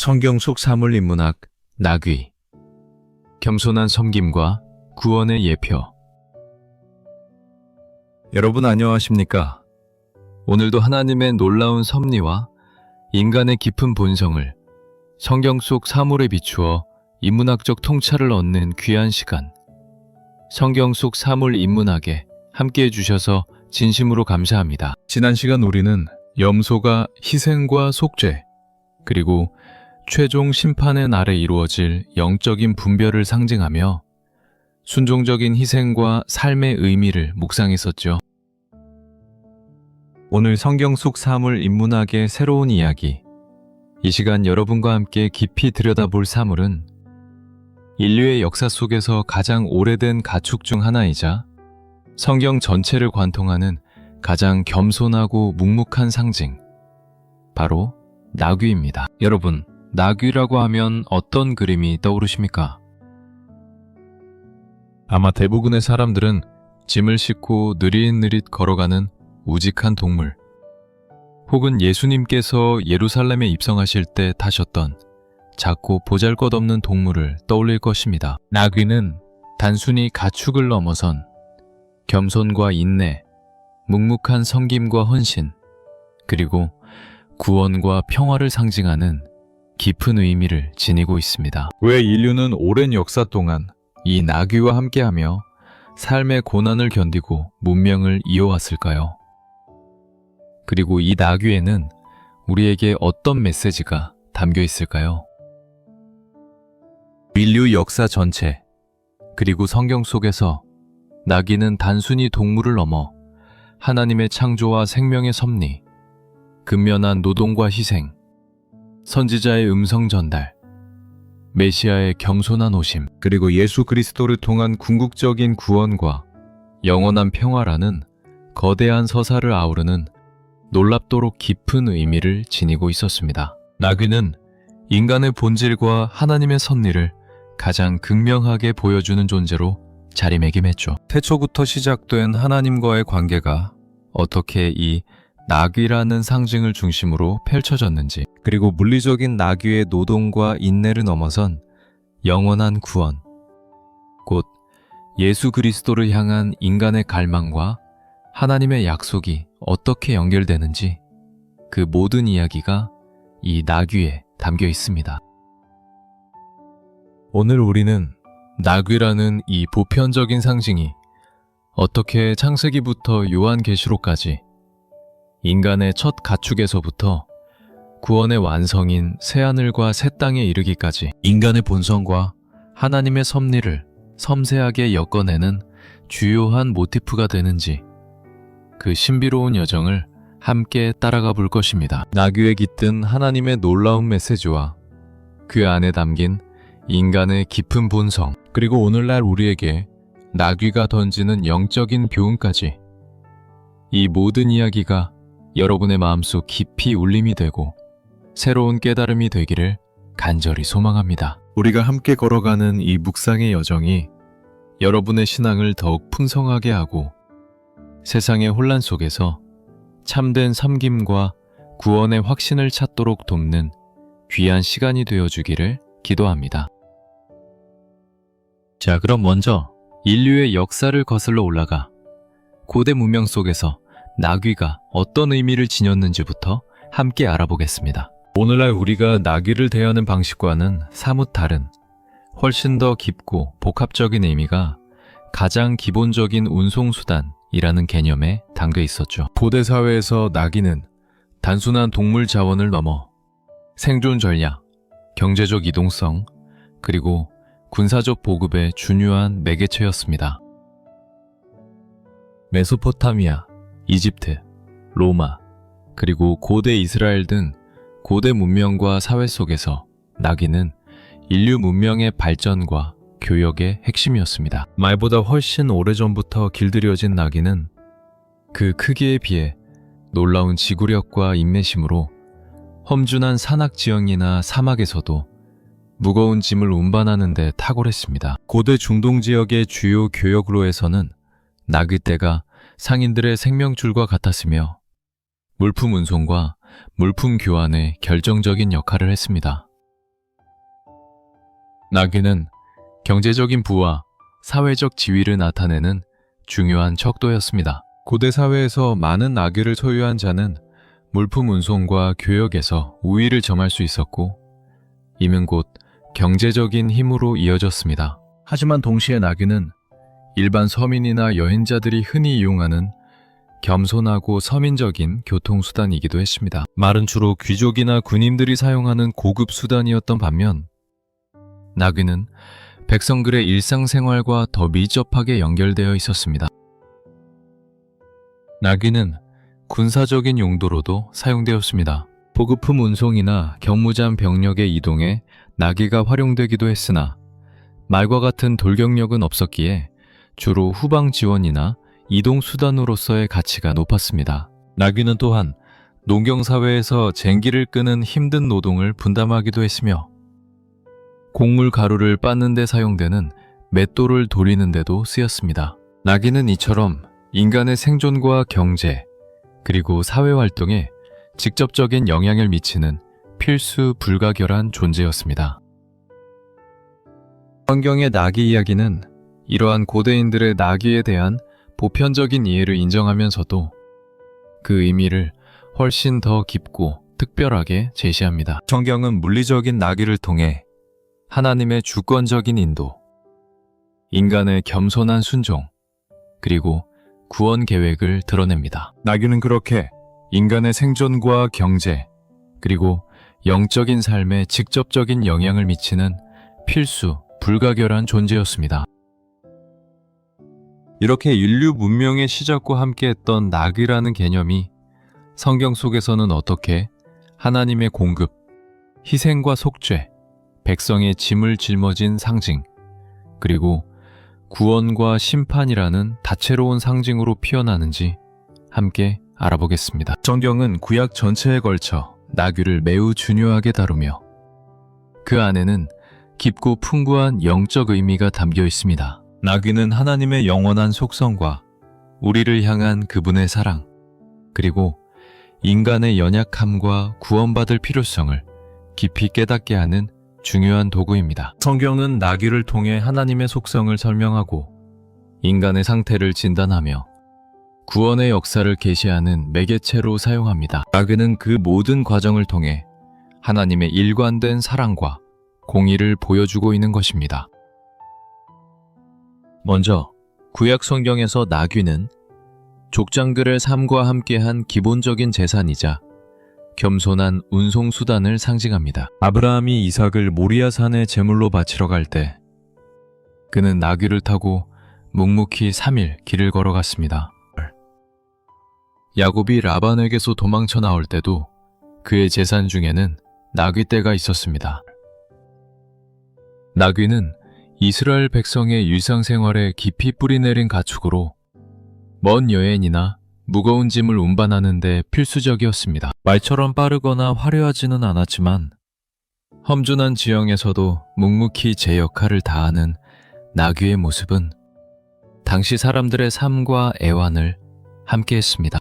성경 속 사물 인문학 나귀 겸손한 섬김과 구원의 예표. 여러분 안녕하십니까? 오늘도 하나님의 놀라운 섭리와 인간의 깊은 본성을 성경 속 사물에 비추어 인문학적 통찰을 얻는 귀한 시간, 성경 속 사물 인문학에 함께해 주셔서 진심으로 감사합니다. 지난 시간 우리는 염소가 희생과 속죄, 그리고 최종 심판의 날에 이루어질 영적인 분별을 상징하며 순종적인 희생과 삶의 의미를 묵상했었죠. 오늘 성경 속 사물 인문학의 새로운 이야기, 이 시간 여러분과 함께 깊이 들여다볼 사물은 인류의 역사 속에서 가장 오래된 가축 중 하나이자 성경 전체를 관통하는 가장 겸손하고 묵묵한 상징, 바로 나귀입니다. 여러분, 나귀라고 하면 어떤 그림이 떠오르십니까? 아마 대부분의 사람들은 짐을 싣고 느릿느릿 걸어가는 우직한 동물, 혹은 예수님께서 예루살렘에 입성하실 때 타셨던 작고 보잘것없는 동물을 떠올릴 것입니다. 나귀는 단순히 가축을 넘어선 겸손과 인내, 묵묵한 섬김과 헌신, 그리고 구원과 평화를 상징하는 깊은 의미를 지니고 있습니다. 왜 인류는 오랜 역사 동안 이 나귀와 함께하며 삶의 고난을 견디고 문명을 이어왔을까요? 그리고 이 나귀에는 우리에게 어떤 메시지가 담겨 있을까요? 인류 역사 전체, 그리고 성경 속에서 나귀는 단순히 동물을 넘어 하나님의 창조와 생명의 섭리, 근면한 노동과 희생, 선지자의 음성 전달, 메시아의 겸손한 오심, 그리고 예수 그리스도를 통한 궁극적인 구원과 영원한 평화라는 거대한 서사를 아우르는 놀랍도록 깊은 의미를 지니고 있었습니다. 나귀는 인간의 본질과 하나님의 섭리를 가장 극명하게 보여주는 존재로 자리매김했죠. 태초부터 시작된 하나님과의 관계가 어떻게 이 나귀라는 상징을 중심으로 펼쳐졌는지, 그리고 물리적인 나귀의 노동과 인내를 넘어선 영원한 구원, 곧 예수 그리스도를 향한 인간의 갈망과 하나님의 약속이 어떻게 연결되는지, 그 모든 이야기가 이 나귀에 담겨 있습니다. 오늘 우리는 나귀라는 이 보편적인 상징이 어떻게 창세기부터 요한계시록까지 인간의 첫 가축에서부터 구원의 완성인 새하늘과 새 땅에 이르기까지 인간의 본성과 하나님의 섭리를 섬세하게 엮어내는 주요한 모티프가 되는지, 그 신비로운 여정을 함께 따라가 볼 것입니다. 나귀에 깃든 하나님의 놀라운 메시지와 그 안에 담긴 인간의 깊은 본성, 그리고 오늘날 우리에게 나귀가 던지는 영적인 교훈까지, 이 모든 이야기가 여러분의 마음속 깊이 울림이 되고 새로운 깨달음이 되기를 간절히 소망합니다. 우리가 함께 걸어가는 이 묵상의 여정이 여러분의 신앙을 더욱 풍성하게 하고 세상의 혼란 속에서 참된 섬김과 구원의 확신을 찾도록 돕는 귀한 시간이 되어주기를 기도합니다. 자, 그럼 먼저 인류의 역사를 거슬러 올라가 고대 문명 속에서 나귀가 어떤 의미를 지녔는지부터 함께 알아보겠습니다. 오늘날 우리가 나귀를 대하는 방식과는 사뭇 다른, 훨씬 더 깊고 복합적인 의미가 가장 기본적인 운송수단이라는 개념에 담겨 있었죠. 고대 사회에서 나귀는 단순한 동물 자원을 넘어 생존 전략, 경제적 이동성, 그리고 군사적 보급의 중요한 매개체였습니다. 메소포타미아, 이집트, 로마, 그리고 고대 이스라엘 등 고대 문명과 사회 속에서 나귀는 인류 문명의 발전과 교역의 핵심이었습니다. 말보다 훨씬 오래전부터 길들여진 나귀는 그 크기에 비해 놀라운 지구력과 인내심으로 험준한 산악지형이나 사막에서도 무거운 짐을 운반하는 데 탁월했습니다. 고대 중동 지역의 주요 교역로에서는 나귀떼가 상인들의 생명줄과 같았으며 물품 운송과 물품 교환에 결정적인 역할을 했습니다. 나귀는 경제적인 부와 사회적 지위를 나타내는 중요한 척도였습니다. 고대 사회에서 많은 나귀를 소유한 자는 물품 운송과 교역에서 우위를 점할 수 있었고, 이는 곧 경제적인 힘으로 이어졌습니다. 하지만 동시에 나귀는 일반 서민이나 여행자들이 흔히 이용하는 겸손하고 서민적인 교통수단이기도 했습니다. 말은 주로 귀족이나 군인들이 사용하는 고급 수단이었던 반면, 나귀는 백성들의 일상생활과 더 밀접하게 연결되어 있었습니다. 나귀는 군사적인 용도로도 사용되었습니다. 보급품 운송이나 경무장 병력의 이동에 나귀가 활용되기도 했으나 말과 같은 돌격력은 없었기에 주로 후방 지원이나 이동 수단으로서의 가치가 높았습니다. 나귀는 또한 농경사회에서 쟁기를 끄는 힘든 노동을 분담하기도 했으며 곡물 가루를 빻는 데 사용되는 맷돌을 도리는 데도 쓰였습니다. 나귀는 이처럼 인간의 생존과 경제, 그리고 사회활동에 직접적인 영향을 미치는 필수 불가결한 존재였습니다. 성경의 나귀 이야기는 이러한 고대인들의 나귀에 대한 보편적인 이해를 인정하면서도 그 의미를 훨씬 더 깊고 특별하게 제시합니다. 성경은 물리적인 나귀를 통해 하나님의 주권적인 인도, 인간의 겸손한 순종, 그리고 구원 계획을 드러냅니다. 나귀는 그렇게 인간의 생존과 경제, 그리고 영적인 삶에 직접적인 영향을 미치는 필수, 불가결한 존재였습니다. 이렇게 인류 문명의 시작과 함께했던 나귀라는 개념이 성경 속에서는 어떻게 하나님의 공급, 희생과 속죄, 백성의 짐을 짊어진 상징, 그리고 구원과 심판이라는 다채로운 상징으로 피어나는지 함께 알아보겠습니다. 성경은 구약 전체에 걸쳐 나귀를 매우 중요하게 다루며 그 안에는 깊고 풍부한 영적 의미가 담겨 있습니다. 나귀는 하나님의 영원한 속성과 우리를 향한 그분의 사랑, 그리고 인간의 연약함과 구원받을 필요성을 깊이 깨닫게 하는 중요한 도구입니다. 성경은 나귀를 통해 하나님의 속성을 설명하고 인간의 상태를 진단하며 구원의 역사를 계시하는 매개체로 사용합니다. 나귀는 그 모든 과정을 통해 하나님의 일관된 사랑과 공의를 보여주고 있는 것입니다. 먼저 구약 성경에서 나귀는 족장들의 삶과 함께한 기본적인 재산이자 겸손한 운송수단을 상징합니다. 아브라함이 이삭을 모리아 산에 제물로 바치러 갈 때 그는 나귀를 타고 묵묵히 3일 길을 걸어갔습니다. 야곱이 라반에게서 도망쳐 나올 때도 그의 재산 중에는 나귀떼가 있었습니다. 나귀는 이스라엘 백성의 일상생활에 깊이 뿌리내린 가축으로 먼 여행이나 무거운 짐을 운반하는 데 필수적이었습니다. 말처럼 빠르거나 화려하지는 않았지만 험준한 지형에서도 묵묵히 제 역할을 다하는 나귀의 모습은 당시 사람들의 삶과 애환을 함께했습니다.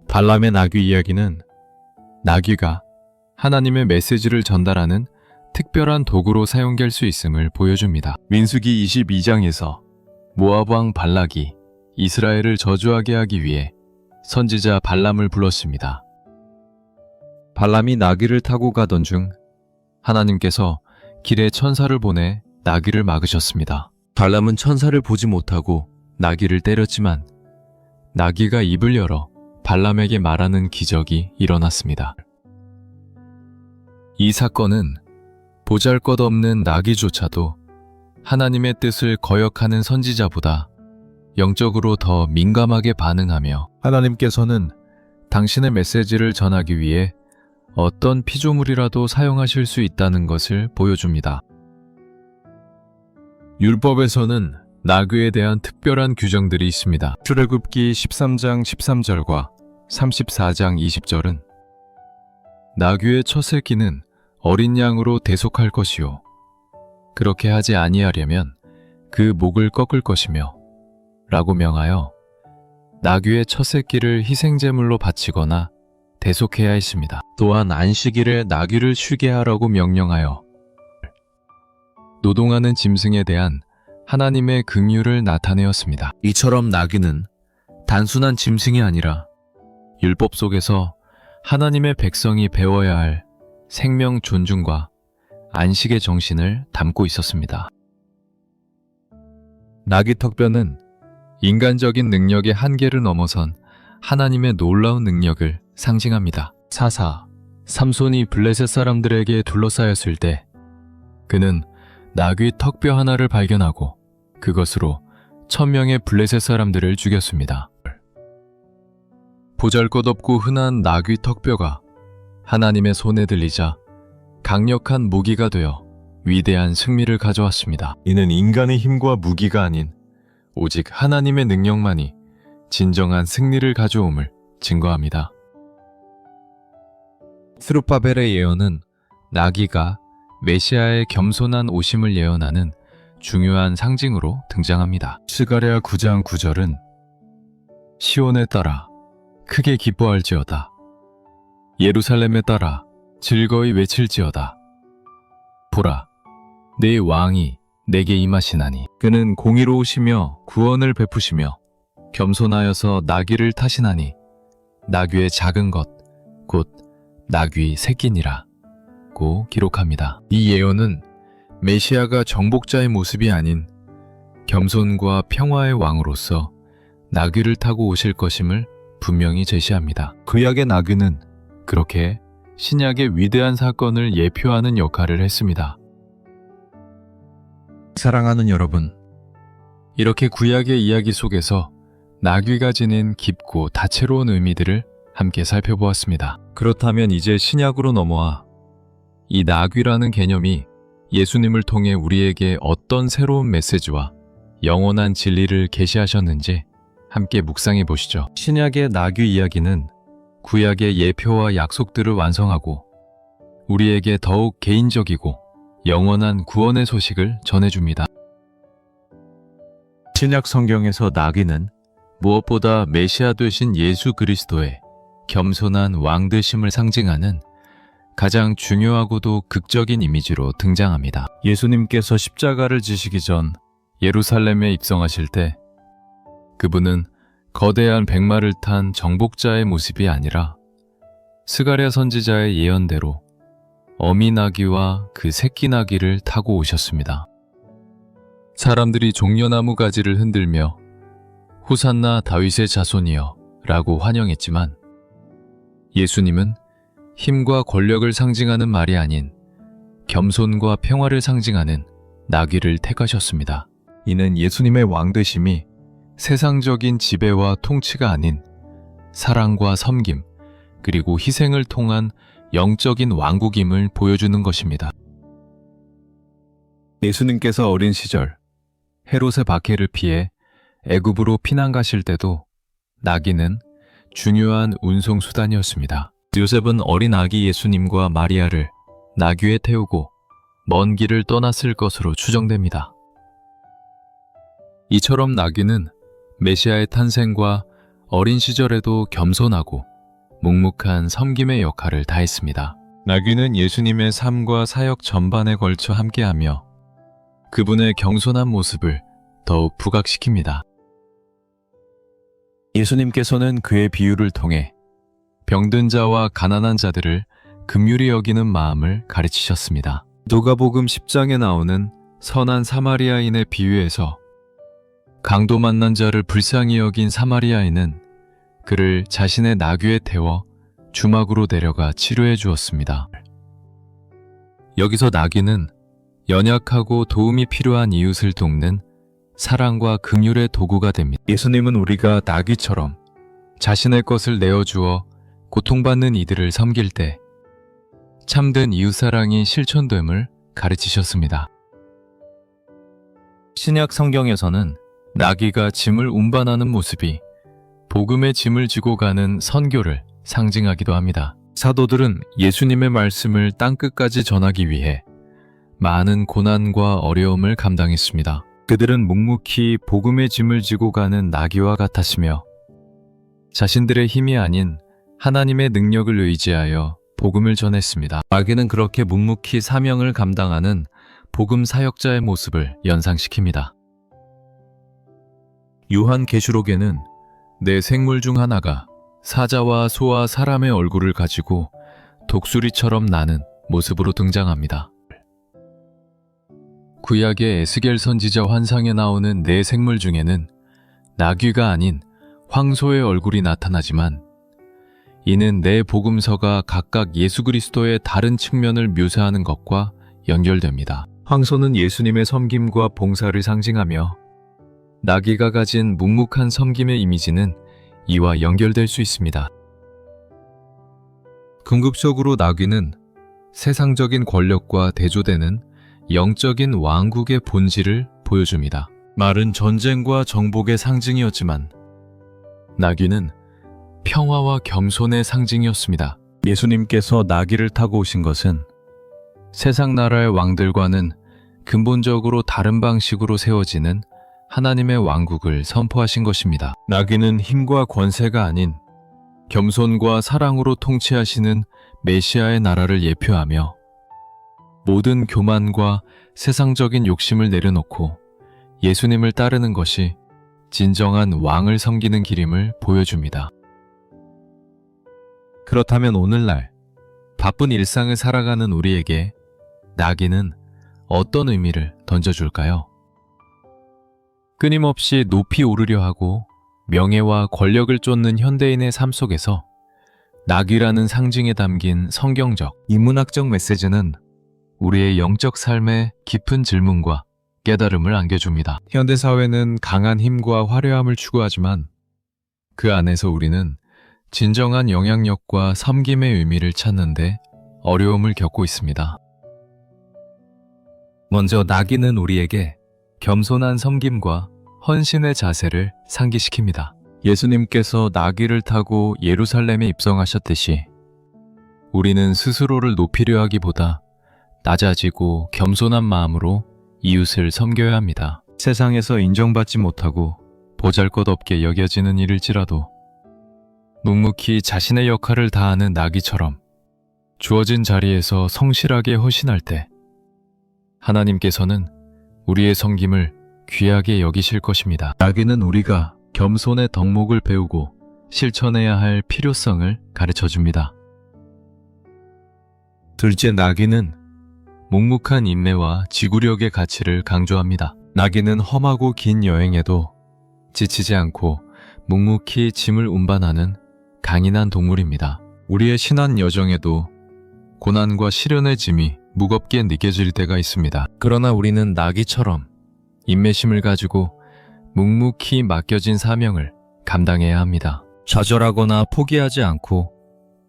발람의 나귀 이야기는 나귀가 하나님의 메시지를 전달하는 특별한 도구로 사용될 수 있음을 보여줍니다. 민수기 22장에서 모압 왕 발락이 이스라엘을 저주하게 하기 위해 선지자 발람을 불렀습니다. 발람이 나귀를 타고 가던 중 하나님께서 길에 천사를 보내 나귀를 막으셨습니다. 발람은 천사를 보지 못하고 나귀를 때렸지만 나귀가 입을 열어 발람에게 말하는 기적이 일어났습니다. 이 사건은 보잘것없는 나귀조차도 하나님의 뜻을 거역하는 선지자보다 영적으로 더 민감하게 반응하며 하나님께서는 당신의 메시지를 전하기 위해 어떤 피조물이라도 사용하실 수 있다는 것을 보여줍니다. 율법에서는 나귀에 대한 특별한 규정들이 있습니다. 출애굽기 13장 13절과 34장 20절은 나귀의 첫 새끼는 어린 양으로 대속할 것이요 그렇게 하지 아니하려면 그 목을 꺾을 것이며 라고 명하여 나귀의 첫 새끼를 희생제물로 바치거나 대속해야 했습니다. 또한 안식일에 나귀를 쉬게 하라고 명령하여 노동하는 짐승에 대한 하나님의 긍휼을 나타내었습니다. 이처럼 나귀는 단순한 짐승이 아니라 율법 속에서 하나님의 백성이 배워야 할 생명 존중과 안식의 정신을 담고 있었습니다. 나귀 턱뼈는 인간적인 능력의 한계를 넘어선 하나님의 놀라운 능력을 상징합니다. 삼손이 블레셋 사람들에게 둘러싸였을 때 그는 나귀 턱뼈 하나를 발견하고 그것으로 1000명의 블레셋 사람들을 죽였습니다. 보잘것없고 흔한 나귀 턱뼈가 하나님의 손에 들리자 강력한 무기가 되어 위대한 승리를 가져왔습니다. 이는 인간의 힘과 무기가 아닌 오직 하나님의 능력만이 진정한 승리를 가져옴을 증거합니다. 스룹바벨의 예언은 나귀가 메시아의 겸손한 오심을 예언하는 중요한 상징으로 등장합니다. 스가랴 9장 9절은 시온에 따라 크게 기뻐할지어다. 예루살렘에 따라 즐거이 외칠지어다. 보라, 내 왕이 내게 임하시나니 그는 공의로우시며 구원을 베푸시며 겸손하여서 나귀를 타시나니 나귀의 작은 것 곧 나귀 새끼니라 고 기록합니다. 이 예언은 메시아가 정복자의 모습이 아닌 겸손과 평화의 왕으로서 나귀를 타고 오실 것임을 분명히 제시합니다. 구약의 나귀는 그렇게 신약의 위대한 사건을 예표하는 역할을 했습니다. 사랑하는 여러분, 이렇게 구약의 이야기 속에서 나귀가 지닌 깊고 다채로운 의미들을 함께 살펴보았습니다. 그렇다면 이제 신약으로 넘어와 이 나귀라는 개념이 예수님을 통해 우리에게 어떤 새로운 메시지와 영원한 진리를 계시하셨는지 함께 묵상해 보시죠. 신약의 나귀 이야기는 구약의 예표와 약속들을 완성하고 우리에게 더욱 개인적이고 영원한 구원의 소식을 전해줍니다. 신약 성경에서 나귀는 무엇보다 메시아 되신 예수 그리스도의 겸손한 왕 되심을 상징하는 가장 중요하고도 극적인 이미지로 등장합니다. 예수님께서 십자가를 지시기 전 예루살렘에 입성하실 때 그분은 거대한 백마를 탄 정복자의 모습이 아니라 스가랴 선지자의 예언대로 어미 나귀와 그 새끼 나귀를 타고 오셨습니다. 사람들이 종려나무 가지를 흔들며 호산나 다윗의 자손이여 라고 환영했지만 예수님은 힘과 권력을 상징하는 말이 아닌 겸손과 평화를 상징하는 나귀를 택하셨습니다. 이는 예수님의 왕되심이 세상적인 지배와 통치가 아닌 사랑과 섬김 그리고 희생을 통한 영적인 왕국임을 보여주는 것입니다. 예수님께서 어린 시절 헤롯의 박해를 피해 애굽으로 피난 가실 때도 나귀는 중요한 운송 수단이었습니다. 요셉은 어린 아기 예수님과 마리아를 나귀에 태우고 먼 길을 떠났을 것으로 추정됩니다. 이처럼 나귀는 메시아의 탄생과 어린 시절에도 겸손하고 묵묵한 섬김의 역할을 다했습니다. 나귀는 예수님의 삶과 사역 전반에 걸쳐 함께하며 그분의 겸손한 모습을 더욱 부각시킵니다. 예수님께서는 그의 비유를 통해 병든 자와 가난한 자들을 긍휼히 여기는 마음을 가르치셨습니다. 누가복음 10장에 나오는 선한 사마리아인의 비유에서 강도 만난 자를 불쌍히 여긴 사마리아인은 그를 자신의 나귀에 태워 주막으로 데려가 치료해 주었습니다. 여기서 나귀는 연약하고 도움이 필요한 이웃을 돕는 사랑과 긍휼의 도구가 됩니다. 예수님은 우리가 나귀처럼 자신의 것을 내어주어 고통받는 이들을 섬길 때 참된 이웃사랑이 실천됨을 가르치셨습니다. 신약 성경에서는 나귀가 짐을 운반하는 모습이 복음의 짐을 지고 가는 선교를 상징하기도 합니다. 사도들은 예수님의 말씀을 땅끝까지 전하기 위해 많은 고난과 어려움을 감당했습니다. 그들은 묵묵히 복음의 짐을 지고 가는 나귀와 같았으며 자신들의 힘이 아닌 하나님의 능력을 의지하여 복음을 전했습니다. 나귀는 그렇게 묵묵히 사명을 감당하는 복음 사역자의 모습을 연상시킵니다. 요한계시록에는 네 생물 중 하나가 사자와 소와 사람의 얼굴을 가지고 독수리처럼 나는 모습으로 등장합니다. 구약의 에스겔 선지자 환상에 나오는 네 생물 중에는 나귀가 아닌 황소의 얼굴이 나타나지만 이는 네 복음서가 각각 예수 그리스도의 다른 측면을 묘사하는 것과 연결됩니다. 황소는 예수님의 섬김과 봉사를 상징하며 나귀가 가진 묵묵한 섬김의 이미지는 이와 연결될 수 있습니다. 궁극적으로 나귀는 세상적인 권력과 대조되는 영적인 왕국의 본질을 보여줍니다. 말은 전쟁과 정복의 상징이었지만 나귀는 평화와 겸손의 상징이었습니다. 예수님께서 나귀를 타고 오신 것은 세상 나라의 왕들과는 근본적으로 다른 방식으로 세워지는 하나님의 왕국을 선포하신 것입니다. 나귀는 힘과 권세가 아닌 겸손과 사랑으로 통치하시는 메시아의 나라를 예표하며 모든 교만과 세상적인 욕심을 내려놓고 예수님을 따르는 것이 진정한 왕을 섬기는 길임을 보여줍니다. 그렇다면 오늘날 바쁜 일상을 살아가는 우리에게 나귀는 어떤 의미를 던져줄까요? 끊임없이 높이 오르려 하고 명예와 권력을 쫓는 현대인의 삶 속에서 나귀라는 상징에 담긴 성경적, 인문학적 메시지는 우리의 영적 삶에 깊은 질문과 깨달음을 안겨줍니다. 현대사회는 강한 힘과 화려함을 추구하지만 그 안에서 우리는 진정한 영향력과 섬김의 의미를 찾는데 어려움을 겪고 있습니다. 먼저 나귀는 우리에게 겸손한 섬김과 헌신의 자세를 상기시킵니다. 예수님께서 나귀를 타고 예루살렘에 입성하셨듯이 우리는 스스로를 높이려 하기보다 낮아지고 겸손한 마음으로 이웃을 섬겨야 합니다. 세상에서 인정받지 못하고 보잘것없게 여겨지는 일일지라도 묵묵히 자신의 역할을 다하는 나귀처럼 주어진 자리에서 성실하게 헌신할 때 하나님께서는 우리의 섬김을 귀하게 여기실 것입니다. 나귀는 우리가 겸손의 덕목을 배우고 실천해야 할 필요성을 가르쳐줍니다. 둘째, 나귀는 묵묵한 인내와 지구력의 가치를 강조합니다. 나귀는 험하고 긴 여행에도 지치지 않고 묵묵히 짐을 운반하는 강인한 동물입니다. 우리의 신앙 여정에도 고난과 시련의 짐이 무겁게 느껴질 때가 있습니다. 그러나 우리는 나귀처럼 인내심을 가지고 묵묵히 맡겨진 사명을 감당해야 합니다. 좌절하거나 포기하지 않고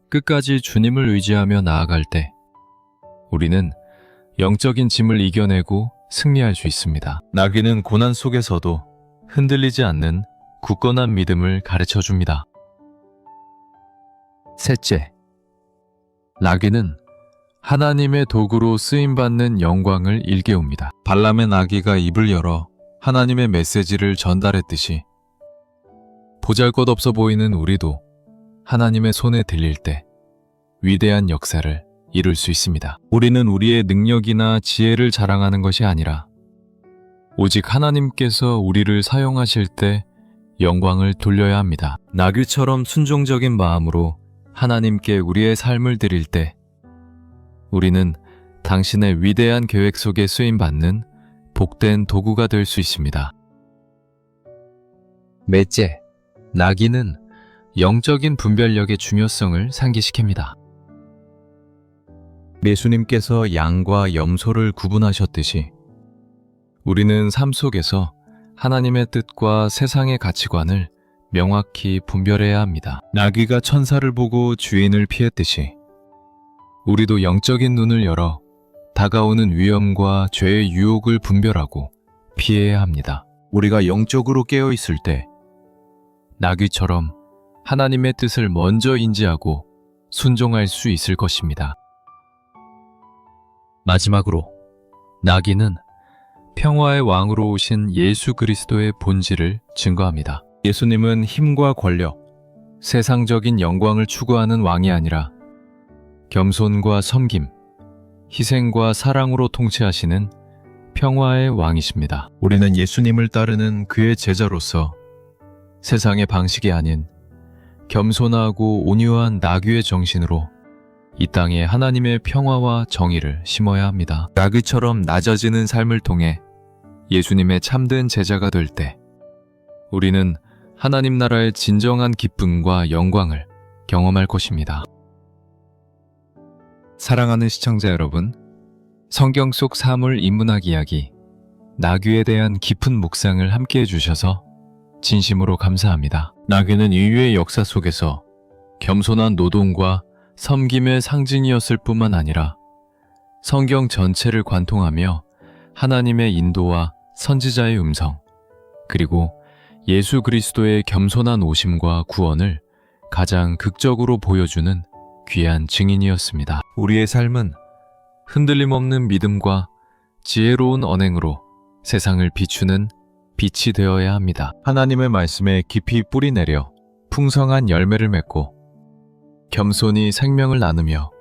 끝까지 주님을 의지하며 나아갈 때 우리는 영적인 짐을 이겨내고 승리할 수 있습니다. 나귀는 고난 속에서도 흔들리지 않는 굳건한 믿음을 가르쳐줍니다. 셋째, 나귀는 하나님의 도구로 쓰임받는 영광을 일깨웁니다. 발람의 나귀가 입을 열어 하나님의 메시지를 전달했듯이 보잘것없어 보이는 우리도 하나님의 손에 들릴 때 위대한 역사를 이룰 수 있습니다. 우리는 우리의 능력이나 지혜를 자랑하는 것이 아니라 오직 하나님께서 우리를 사용하실 때 영광을 돌려야 합니다. 나귀처럼 순종적인 마음으로 하나님께 우리의 삶을 드릴 때 우리는 당신의 위대한 계획 속에 쓰임받는 복된 도구가 될 수 있습니다. 넷째, 나귀는 영적인 분별력의 중요성을 상기시킵니다. 예수님께서 양과 염소를 구분하셨듯이 우리는 삶 속에서 하나님의 뜻과 세상의 가치관을 명확히 분별해야 합니다. 나귀가 천사를 보고 주인을 피했듯이 우리도 영적인 눈을 열어 다가오는 위험과 죄의 유혹을 분별하고 피해야 합니다. 우리가 영적으로 깨어 있을 때 나귀처럼 하나님의 뜻을 먼저 인지하고 순종할 수 있을 것입니다. 마지막으로 나귀는 평화의 왕으로 오신 예수 그리스도의 본질을 증거합니다. 예수님은 힘과 권력, 세상적인 영광을 추구하는 왕이 아니라 겸손과 섬김, 희생과 사랑으로 통치하시는 평화의 왕이십니다. 우리는 예수님을 따르는 그의 제자로서 세상의 방식이 아닌 겸손하고 온유한 나귀의 정신으로 이 땅에 하나님의 평화와 정의를 심어야 합니다. 나귀처럼 낮아지는 삶을 통해 예수님의 참된 제자가 될 때 우리는 하나님 나라의 진정한 기쁨과 영광을 경험할 것입니다. 사랑하는 시청자 여러분, 성경 속 사물 인문학 이야기 나귀에 대한 깊은 묵상을 함께 해주셔서 진심으로 감사합니다. 나귀는 인류의 역사 속에서 겸손한 노동과 섬김의 상징이었을 뿐만 아니라 성경 전체를 관통하며 하나님의 인도와 선지자의 음성, 그리고 예수 그리스도의 겸손한 오심과 구원을 가장 극적으로 보여주는 귀한 증인이었습니다. 우리의 삶은 흔들림 없는 믿음과 지혜로운 언행으로 세상을 비추는 빛이 되어야 합니다. 하나님의 말씀에 깊이 뿌리 내려 풍성한 열매를 맺고 겸손히 생명을 나누며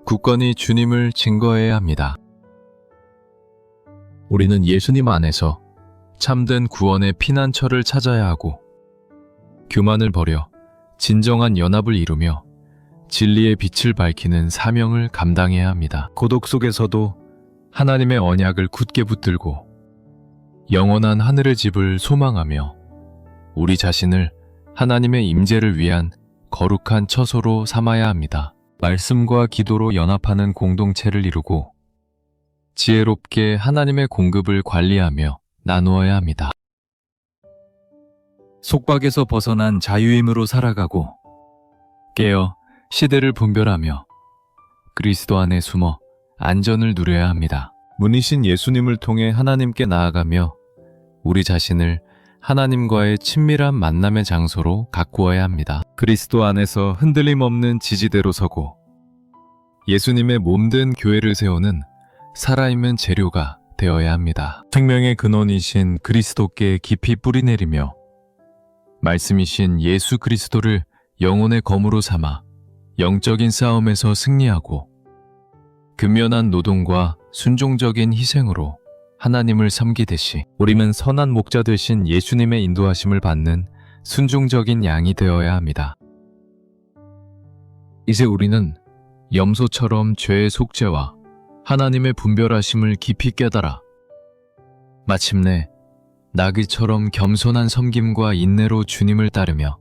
굳건히 주님을 증거해야 합니다. 우리는 예수님 안에서 참된 구원의 피난처를 찾아야 하고 교만을 버려 진정한 연합을 이루며 진리의 빛을 밝히는 사명을 감당해야 합니다. 고독 속에서도 하나님의 언약을 굳게 붙들고 영원한 하늘의 집을 소망하며 우리 자신을 하나님의 임재를 위한 거룩한 처소로 삼아야 합니다. 말씀과 기도로 연합하는 공동체를 이루고 지혜롭게 하나님의 공급을 관리하며 나누어야 합니다. 속박에서 벗어난 자유임으로 살아가고 깨어 시대를 분별하며 그리스도 안에 숨어 안전을 누려야 합니다. 문이신 예수님을 통해 하나님께 나아가며 우리 자신을 하나님과의 친밀한 만남의 장소로 가꾸어야 합니다. 그리스도 안에서 흔들림 없는 지지대로 서고 예수님의 몸된 교회를 세우는 살아있는 재료가 되어야 합니다. 생명의 근원이신 그리스도께 깊이 뿌리내리며 말씀이신 예수 그리스도를 영혼의 검으로 삼아 영적인 싸움에서 승리하고 근면한 노동과 순종적인 희생으로 하나님을 섬기듯이 우리는 선한 목자 되신 예수님의 인도하심을 받는 순종적인 양이 되어야 합니다. 이제 우리는 염소처럼 죄의 속죄와 하나님의 분별하심을 깊이 깨달아 마침내 나귀처럼 겸손한 섬김과 인내로 주님을 따르며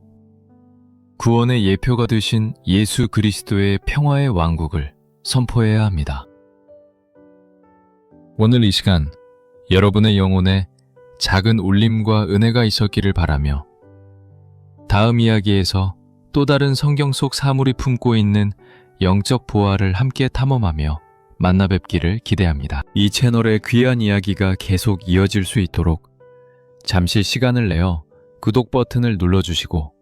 구원의 예표가 되신 예수 그리스도의 평화의 왕국을 선포해야 합니다. 오늘 이 시간 여러분의 영혼에 작은 울림과 은혜가 있었기를 바라며 다음 이야기에서 또 다른 성경 속 사물이 품고 있는 영적 보화를 함께 탐험하며 만나 뵙기를 기대합니다. 이 채널의 귀한 이야기가 계속 이어질 수 있도록 잠시 시간을 내어 구독 버튼을 눌러주시고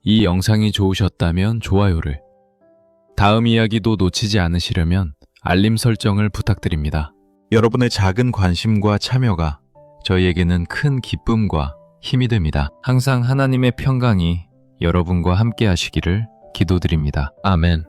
이 영상이 좋으셨다면 좋아요를, 다음 이야기도 놓치지 않으시려면 알림 설정을 부탁드립니다. 여러분의 작은 관심과 참여가 저희에게는 큰 기쁨과 힘이 됩니다. 항상 하나님의 평강이 여러분과 함께 하시기를 기도드립니다. 아멘.